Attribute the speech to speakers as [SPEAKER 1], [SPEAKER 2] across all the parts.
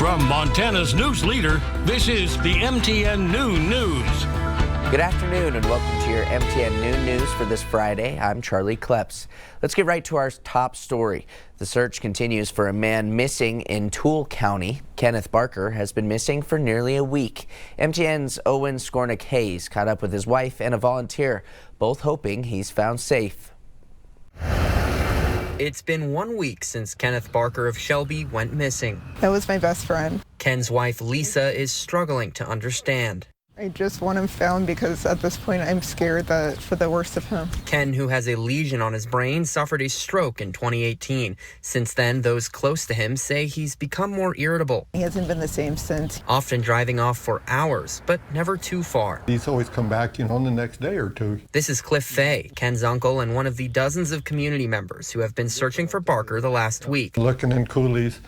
[SPEAKER 1] From Montana's news leader, this is the MTN Noon News.
[SPEAKER 2] Good afternoon and welcome to your MTN Noon News for this Friday. I'm Charlie Klepps. Let's get right to our top story. The search continues for a man missing in Toole County. Kenneth Barker has been missing for nearly a week. MTN's Owen Skornick-Hayes caught up with his wife and a volunteer, both hoping he's found safe.
[SPEAKER 3] It's been 1 week since Kenneth Barker of Shelby went missing.
[SPEAKER 4] That was my best friend.
[SPEAKER 3] Ken's wife, Lisa, is struggling to understand.
[SPEAKER 4] I just want him found because at this point I'm scared for the worst of him.
[SPEAKER 3] Ken, who has a lesion on his brain, suffered a stroke in 2018. Since then, those close to him say he's become more irritable.
[SPEAKER 4] He hasn't been the same since.
[SPEAKER 3] Often driving off for hours, but never too far.
[SPEAKER 5] He's always come back, the next day or two.
[SPEAKER 3] This is Cliff Fay, Ken's uncle and one of the dozens of community members who have been searching for Barker the last week.
[SPEAKER 5] Looking in coulees,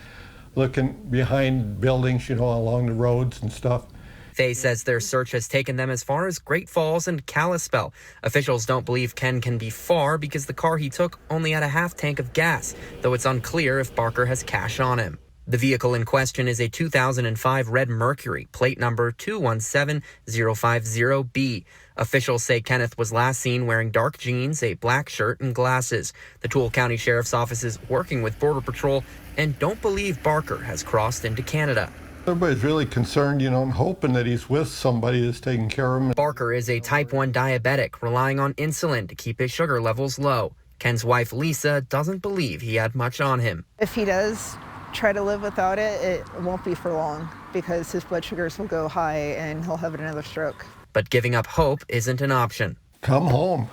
[SPEAKER 5] looking behind buildings, along the roads and stuff.
[SPEAKER 3] Fay says their search has taken them as far as Great Falls and Kalispell. Officials don't believe Ken can be far because the car he took only had a half tank of gas, though it's unclear if Barker has cash on him. The vehicle in question is a 2005 red Mercury, plate number 217050B. Officials say Kenneth was last seen wearing dark jeans, a black shirt, and glasses. The Toole County Sheriff's Office is working with Border Patrol and don't believe Barker has crossed into Canada.
[SPEAKER 5] Everybody's really concerned, and hoping that he's with somebody that's taking care of him.
[SPEAKER 3] Barker is a type 1 diabetic, relying on insulin to keep his sugar levels low. Ken's wife, Lisa, doesn't believe he had much on him.
[SPEAKER 4] If he does try to live without it, it won't be for long because his blood sugars will go high and he'll have another stroke.
[SPEAKER 3] But giving up hope isn't an option.
[SPEAKER 5] Come home.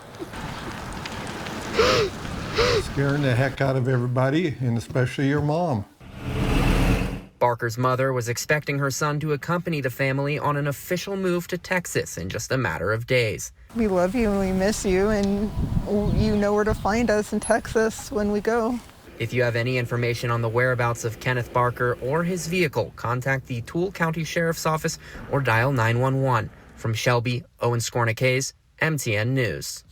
[SPEAKER 5] Scaring the heck out of everybody, and especially your mom.
[SPEAKER 3] Barker's mother was expecting her son to accompany the family on an official move to Texas in just a matter of days.
[SPEAKER 4] We love you and we miss you, and you know where to find us in Texas when we go.
[SPEAKER 3] If you have any information on the whereabouts of Kenneth Barker or his vehicle, contact the Toole County Sheriff's Office or dial 911. From Shelby, Owen Skornick-Hayes, MTN News.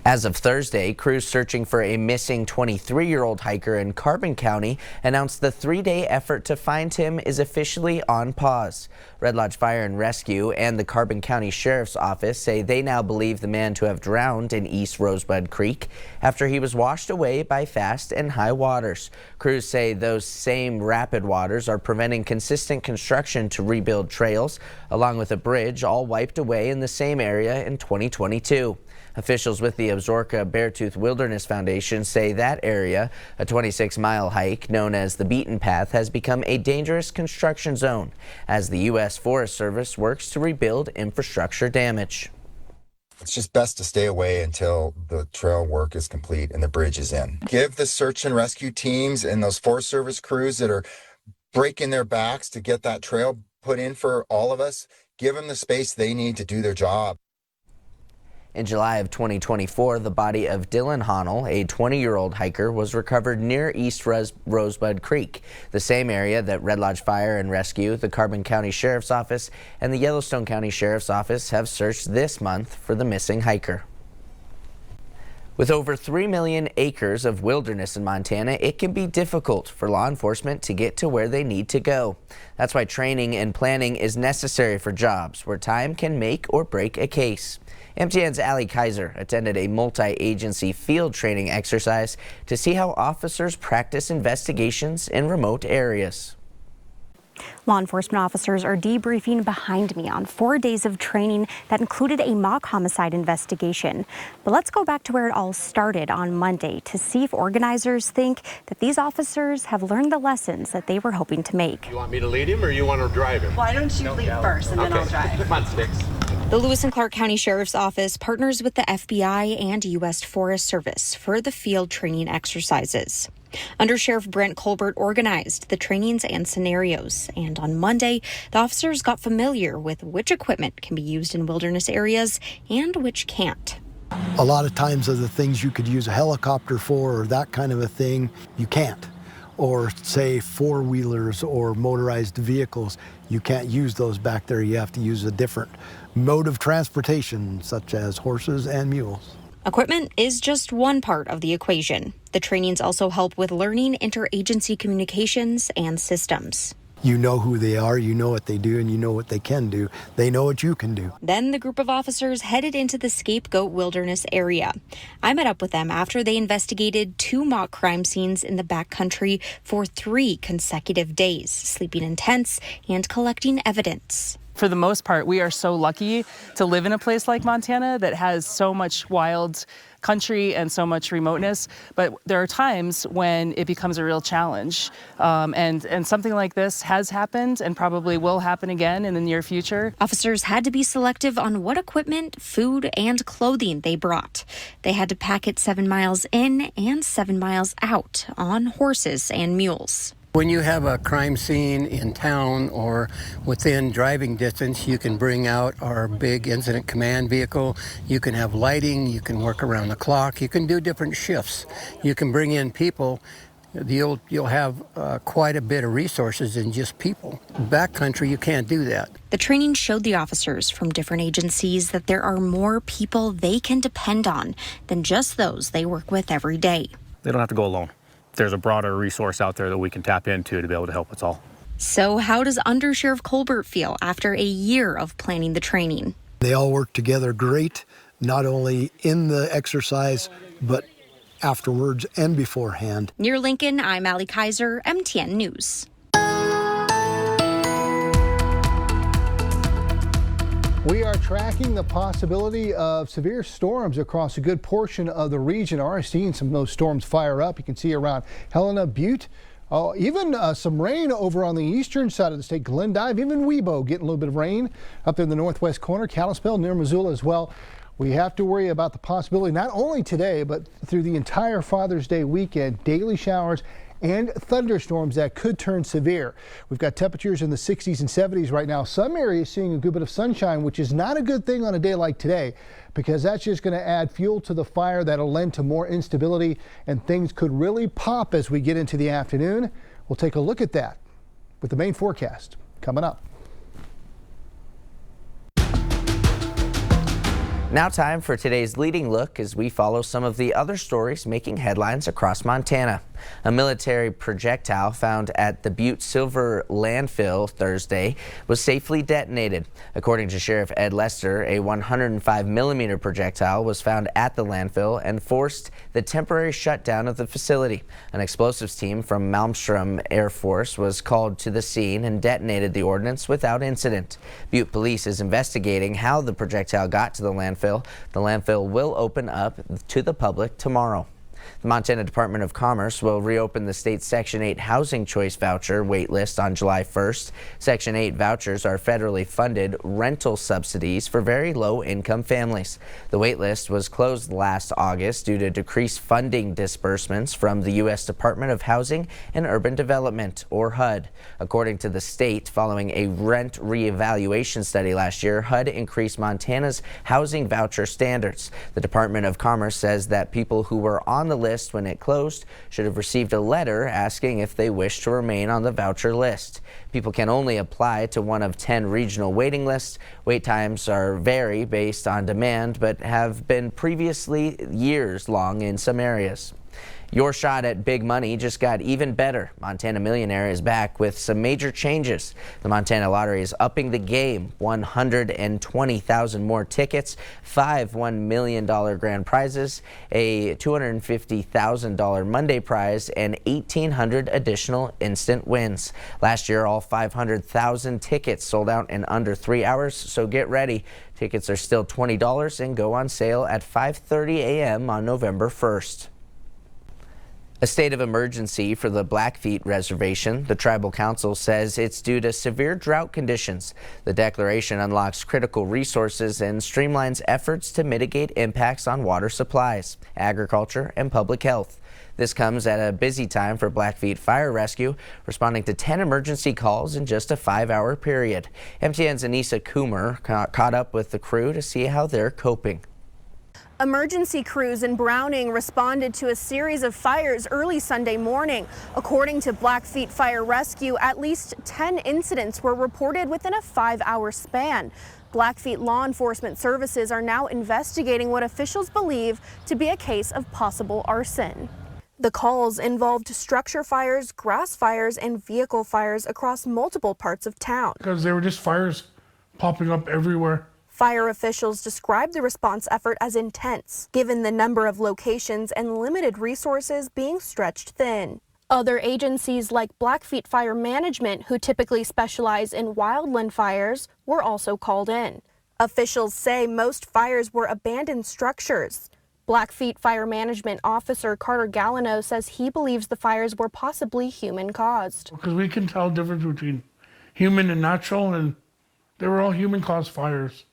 [SPEAKER 2] As of Thursday, crews searching for a missing 23-year-old hiker in Carbon County announced the 3-day effort to find him is officially on pause. Red Lodge Fire and Rescue and the Carbon County Sheriff's Office say they now believe the man to have drowned in East Rosebud Creek after he was washed away by fast and high waters. Crews say those same rapid waters are preventing consistent construction to rebuild trails, along with a bridge all wiped away in the same area in 2022. Officials with the Absaroka Beartooth Wilderness Foundation say that area, a 26-mile hike known as the Beaten Path, has become a dangerous construction zone as the U.S. Forest Service works to rebuild infrastructure damage.
[SPEAKER 6] It's just best to stay away until the trail work is complete and the bridge is in. Give the search and rescue teams and those Forest Service crews that are breaking their backs to get that trail put in for all of us, give them the space they need to do their job.
[SPEAKER 2] In July of 2024, the body of Dylan Honnell, a 20-year-old hiker, was recovered near East Rosebud Creek, the same area that Red Lodge Fire and Rescue, the Carbon County Sheriff's Office, and the Yellowstone County Sheriff's Office have searched this month for the missing hiker. With over 3 million acres of wilderness in Montana, it can be difficult for law enforcement to get to where they need to go. That's why training and planning is necessary for jobs where time can make or break a case. MTN's Allie Kaiser attended a multi-agency field training exercise to see how officers practice investigations in remote areas.
[SPEAKER 7] Law enforcement officers are debriefing behind me on 4 days of training that included a mock homicide investigation. But let's go back to where it all started on Monday to see if organizers think that these officers have learned the lessons that they were hoping to make.
[SPEAKER 8] You want me to lead him or you want to drive him?
[SPEAKER 9] Why don't you lead first and then I'll drive?
[SPEAKER 8] Come on, Sticks.
[SPEAKER 7] The Lewis and Clark County Sheriff's Office partners with the FBI and U.S. Forest Service for the field training exercises. Under Sheriff Brent Colbert organized the trainings and scenarios, and on Monday, the officers got familiar with which equipment can be used in wilderness areas and which can't.
[SPEAKER 10] A lot of times of the things you could use a helicopter for or that kind of a thing, you can't. Or say four-wheelers or motorized vehicles, you can't use those back there. You have to use a different mode of transportation, such as horses and mules.
[SPEAKER 7] Equipment is just one part of the equation. The trainings also help with learning interagency communications and systems.
[SPEAKER 10] You know who they are, you know what they do, and you know what they can do. They know what you can do.
[SPEAKER 7] Then the group of officers headed into the Scapegoat Wilderness area. I met up with them after they investigated 2 mock crime scenes in the backcountry for 3 consecutive days, sleeping in tents and collecting evidence.
[SPEAKER 11] For the most part, we are so lucky to live in a place like Montana that has so much wild country and so much remoteness, but there are times when it becomes a real challenge. And something like this has happened and probably will happen again in the near future.
[SPEAKER 7] Officers had to be selective on what equipment, food, and clothing they brought. They had to pack it 7 miles in and 7 miles out on horses and mules.
[SPEAKER 12] When you have a crime scene in town or within driving distance, you can bring out our big incident command vehicle. You can have lighting, you can work around the clock, you can do different shifts. You can bring in people. You'll have quite a bit of resources in just people. Backcountry, you can't do that.
[SPEAKER 7] The training showed the officers from different agencies that there are more people they can depend on than just those they work with every day.
[SPEAKER 13] They don't have to go alone. There's a broader resource out there that we can tap into to be able to help us all.
[SPEAKER 7] So how does Under Sheriff Colbert feel after a year of planning the training?
[SPEAKER 10] They all work together great, not only in the exercise, but afterwards and beforehand.
[SPEAKER 7] Near Lincoln, I'm Allie Kaiser, MTN News.
[SPEAKER 14] We are tracking the possibility of severe storms across a good portion of the region. Already seeing some of those storms fire up. You can see around Helena, Butte, even some rain over on the eastern side of the state. Glendive, even Webo getting a little bit of rain up in the northwest corner. Kalispell near Missoula as well. We have to worry about the possibility not only today, but through the entire Father's Day weekend, daily showers and thunderstorms that could turn severe. We've got temperatures in the 60s and 70s right now. Some areas seeing a good bit of sunshine, which is not a good thing on a day like today, because that's just going to add fuel to the fire that'll lend to more instability, and things could really pop as we get into the afternoon. We'll take a look at that with the main forecast coming up.
[SPEAKER 2] Now time for today's leading look as we follow some of the other stories making headlines across Montana. A military projectile found at the Butte Silver landfill Thursday was safely detonated. According to Sheriff Ed Lester, a 105mm projectile was found at the landfill and forced the temporary shutdown of the facility. An explosives team from Malmstrom Air Force was called to the scene and detonated the ordnance without incident. Butte Police is investigating how the projectile got to the landfill. The landfill will open up to the public tomorrow. The Montana Department of Commerce will reopen the state's Section 8 Housing Choice Voucher waitlist on July 1st. Section 8 vouchers are federally funded rental subsidies for very low-income families. The waitlist was closed last August due to decreased funding disbursements from the U.S. Department of Housing and Urban Development, or HUD. According to the state, following a rent reevaluation study last year, HUD increased Montana's housing voucher standards. The Department of Commerce says that people who were on the list when it closed should have received a letter asking if they wish to remain on the voucher list. People can only apply to one of 10 regional waiting lists. Wait times vary based on demand, but have been previously years long in some areas. Your shot at big money just got even better. Montana Millionaire is back with some major changes. The Montana Lottery is upping the game. 120,000 more tickets, 5 $1 million grand prizes, a $250,000 Monday prize, and 1,800 additional instant wins. Last year, all 500,000 tickets sold out in under 3 hours, so get ready. Tickets are still $20 and go on sale at 5:30 a.m. on November 1st. A state of emergency for the Blackfeet Reservation. The tribal council says it's due to severe drought conditions. The declaration unlocks critical resources and streamlines efforts to mitigate impacts on water supplies, agriculture, and public health. This comes at a busy time for Blackfeet Fire Rescue, responding to 10 emergency calls in just a 5-hour period. MTN's Anissa Coomer caught up with the crew to see how they're coping.
[SPEAKER 15] Emergency crews in Browning responded to a series of fires early Sunday morning. According to Blackfeet Fire Rescue, at least 10 incidents were reported within a 5-hour span. Blackfeet law enforcement services are now investigating what officials believe to be a case of possible arson. The calls involved structure fires, grass fires, and vehicle fires across multiple parts of town.
[SPEAKER 16] Because there were just fires popping up everywhere.
[SPEAKER 15] Fire officials described the response effort as intense, given the number of locations and limited resources being stretched thin. Other agencies like Blackfeet Fire Management, who typically specialize in wildland fires, were also called in. Officials say most fires were abandoned structures. Blackfeet Fire Management Officer Carter Gallino says he believes the fires were possibly human-caused.
[SPEAKER 16] Because we can tell the difference between human and natural, and they were all human-caused fires.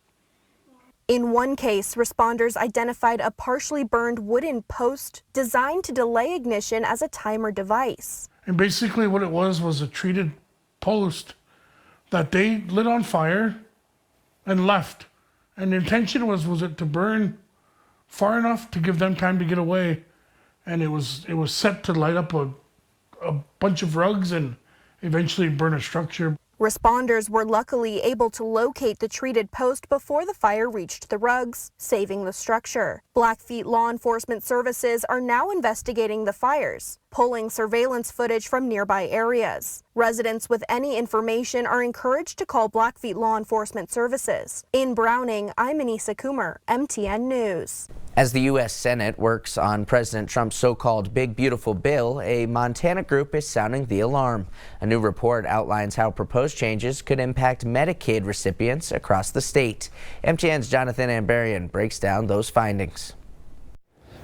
[SPEAKER 15] In one case, responders identified a partially burned wooden post designed to delay ignition as a timer device.
[SPEAKER 16] And basically what it was a treated post that they lit on fire and left. And the intention was it to burn far enough to give them time to get away. And it was set to light up a bunch of rugs and eventually burn a structure.
[SPEAKER 15] Responders were luckily able to locate the treated post before the fire reached the rugs, saving the structure. Blackfeet law enforcement services are now investigating the fires, pulling surveillance footage from nearby areas. Residents with any information are encouraged to call Blackfeet law enforcement services. In Browning, I'm Anissa Coomer, MTN News.
[SPEAKER 2] As the U.S. Senate works on President Trump's so-called Big Beautiful Bill, a Montana group is sounding the alarm. A new report outlines how proposed changes could impact Medicaid recipients across the state. MTN's Jonathan Ambarian breaks down those findings.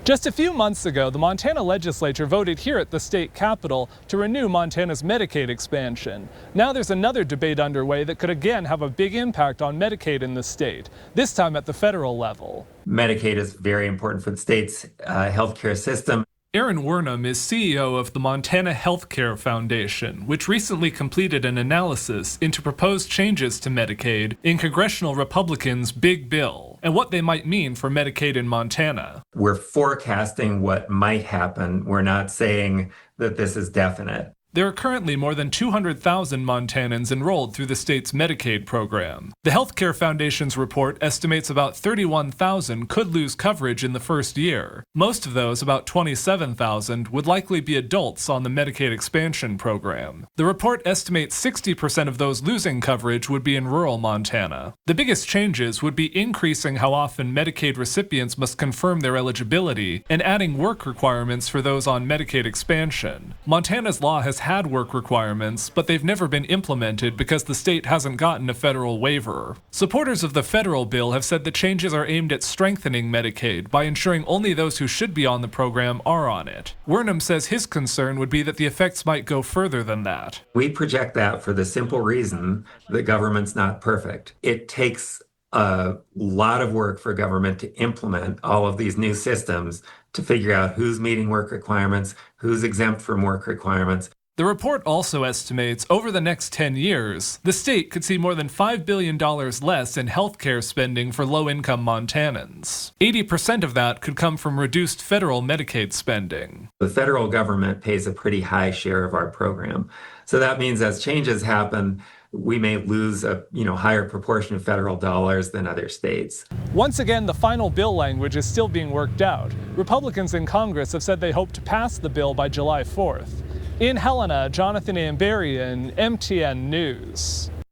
[SPEAKER 17] Just a few months ago, the Montana legislature voted here at the state capitol to renew Montana's Medicaid expansion. Now there's another debate underway that could again have a big impact on Medicaid in the state, this time at the federal level.
[SPEAKER 18] Medicaid is very important for the state's healthcare system.
[SPEAKER 17] Aaron Wernham is CEO of the Montana Healthcare Foundation, which recently completed an analysis into proposed changes to Medicaid in congressional Republicans' big bill and what they might mean for Medicaid in Montana.
[SPEAKER 18] We're forecasting what might happen. We're not saying that this is definite.
[SPEAKER 17] There are currently more than 200,000 Montanans enrolled through the state's Medicaid program. The Healthcare Foundation's report estimates about 31,000 could lose coverage in the first year. Most of those, about 27,000, would likely be adults on the Medicaid expansion program. The report estimates 60% of those losing coverage would be in rural Montana. The biggest changes would be increasing how often Medicaid recipients must confirm their eligibility and adding work requirements for those on Medicaid expansion. Montana's law has had work requirements, but they've never been implemented because the state hasn't gotten a federal waiver. Supporters of the federal bill have said the changes are aimed at strengthening Medicaid by ensuring only those who should be on the program are on it. Wernham says his concern would be that the effects might go further than that.
[SPEAKER 18] We project that for the simple reason that government's not perfect. It takes a lot of work for government to implement all of these new systems to figure out who's meeting work requirements, who's exempt from work requirements.
[SPEAKER 17] The report also estimates over the next 10 years, the state could see more than $5 billion less in healthcare spending for low-income Montanans. 80% of that could come from reduced federal Medicaid spending.
[SPEAKER 18] The federal government pays a pretty high share of our program. So that means as changes happen, we may lose a higher proportion of federal dollars than other states.
[SPEAKER 17] Once again, the final bill language is still being worked out. Republicans in Congress have said they hope to pass the bill by July 4th. In Helena, Jonathan Ambarian, MTN News.